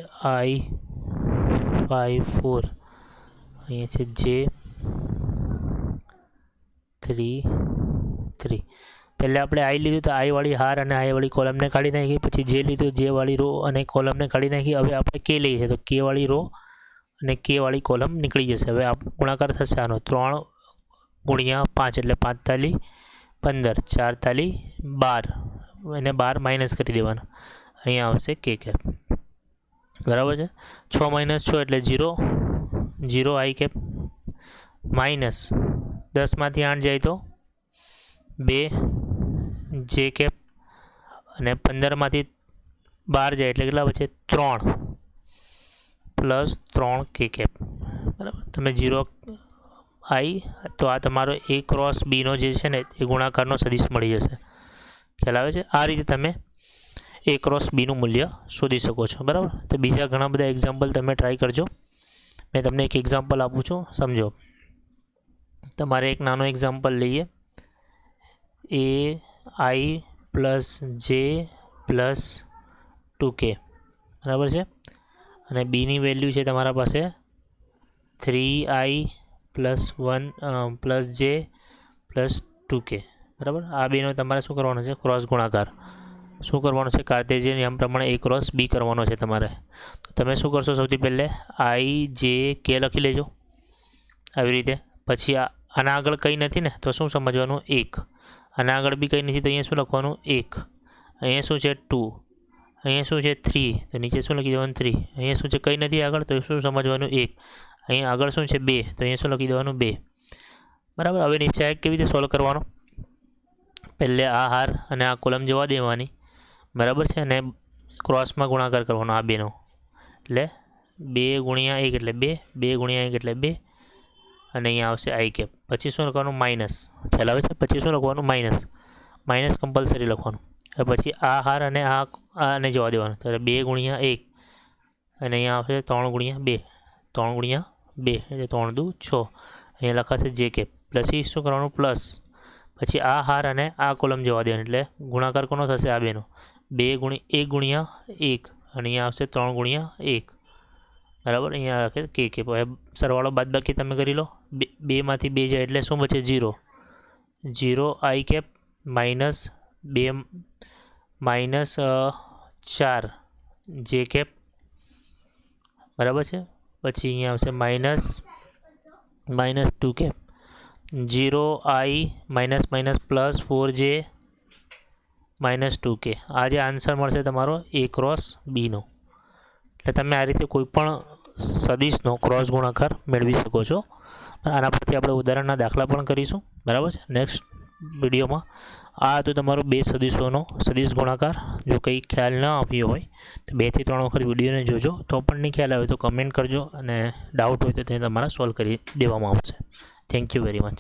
I54, અહીંયા છે J33. પહેલાં આપણે આઈ લીધું તો આઈવાળી હાર અને આઈવાળી કોલમને કાઢી નાખી, પછી જે લીધું જેવાળી રો અને કોલમને કાઢી નાખી. હવે આપણે કે લઈએ છીએ તો કેવાળી રો અને કેવાળી કોલમ નીકળી જશે. હવે આ ગુણાકાર થશે આનો 3 × 5 એટલે 5 તાલી 15, 4 તાલી 12, એને 12 માઇનસ કરી દેવાના. અહીંયા આવશે કે કેપ. બરાબર છે. 6 - 6 એટલે 0 0 આઈ કેપ માઇનસ 10માંથી 8 જાય તો 2 જે કેપ અને 15માંથી 12 જાય એટલે કેટલા બચે 3 પ્લસ 3 કે કેપ. બરાબર. તમે 0 આઈ તો આ તમારો A ક્રોસ બીનો જે છે ને એ ગુણાકારનો સદિશ મળી જશે. ખ્યાલ આવે છે. આ રીતે તમે A ક્રોસ બીનું મૂલ્ય શોધી શકો છો. બરાબર. તો બીજા ઘણા બધા એક્ઝામ્પલ તમે ટ્રાય કરજો. મેં તમને એક એક્ઝામ્પલ આપું છું, સમજો. તમારે એક નાનો એક્ઝામ્પલ લઈએ. AI + J + 2K બરાબર છે, અને બીની વેલ્યુ છે તમારા પાસે 3I + 1 + J + 2K. બરાબર. આ બેનો તમારે શું કરવાનો છે? ક્રોસ ગુણાકાર. શું કરવાનું છે? કાર્ટેશિયન નિયમ પ્રમાણે A ક્રોસ B કરવાનો છે તમારે. તો તમે શું કરશો? સૌથી પહેલે IJ K લખી લેજો આવી રીતે. પછી આના આગળ કંઈ નથી ને તો શું સમજવાનું? 1. આના આગળ બી કંઈ નથી તો અહીંયા શું લખવાનું? 1. અહીંયા શું છે? 2. અહીંયા શું છે? 3. તો નીચે શું લખી દેવાનું? 3. અહીંયા શું છે? કંઈ નથી આગળ તો શું સમજવાનું? 1. અહીંયા આગળ શું છે? 2. તો અહીંયા શું લખી દેવાનું? 2. બરાબર. હવે નીચે કેવી રીતે સોલ્વ કરવાનો? પહેલે આ હાર અને આ કોલમ જવા દેવાની. બરાબર છે. અને ક્રોસમાં ગુણાકાર કરવાનો આ બેનો. એટલે 2 × 1 એટલે 2, 2 × 1 એટલે 2, અને અહીંયા આવશે આઈ કેપ. પછી શું લખવાનું? માઇનસ. ખ્યાલ આવે છે? પછી શું લખવાનું? માઇનસ કમ્પલસરી લખવાનું. હવે પછી આ હાર અને આને જવા દેવાનું. તો 2 × 1 અને અહીંયા આવશે 3 × 2, 3 × 2 એટલે 3 × 2 = 6. અહીંયા લખાશે જે કેપ. પછી શું કરવાનું? પ્લસ. પછી આ હાર અને આ કોલમ જવા દેવાની એટલે ગુણાકાર કોનો થશે? આ બેનો. 1 × 1 અને અહીંયા આવશે 3 × 1. બરાબર. અહીંયા રાખે કે હવે સરવાળો બાદબાકી તમે કરી લો. 2માંથી 2 જાય એટલે શું બચે? 0 0 આઈ કેપ માઇનસ 2 માઇનસ 4 જે કેપ. બરાબર છે. પછી અહીંયા આવશે માઇનસ 2 કેપ. 0 આઈ માઇનસ પ્લસ 4J -2K. આ જે આન્સર મળશે તમારો A ક્રોસ બીનો. એટલે તમે આ રીતે કોઈ પણ સદિશનો ક્રોસ ગુણાકાર મેળવી શકો છો. આના પરથી આપણે ઉદાહરણના દાખલા પણ કરીશું. બરાબર છે. નેક્સ્ટ વિડીયોમાં આ તો તમારો 2 સદિશોનો સદિશ ગુણાકાર. જો કંઈ ખ્યાલ ન આવ્યો હોય તો 2 થી 3 વખત વિડીયોને જોજો. તો પણ નહીં ખ્યાલ આવે તો કમેન્ટ કરજો, અને ડાઉટ હોય તો તે તમારા સોલ્વ કરી દેવામાં આવશે. Thank you very much.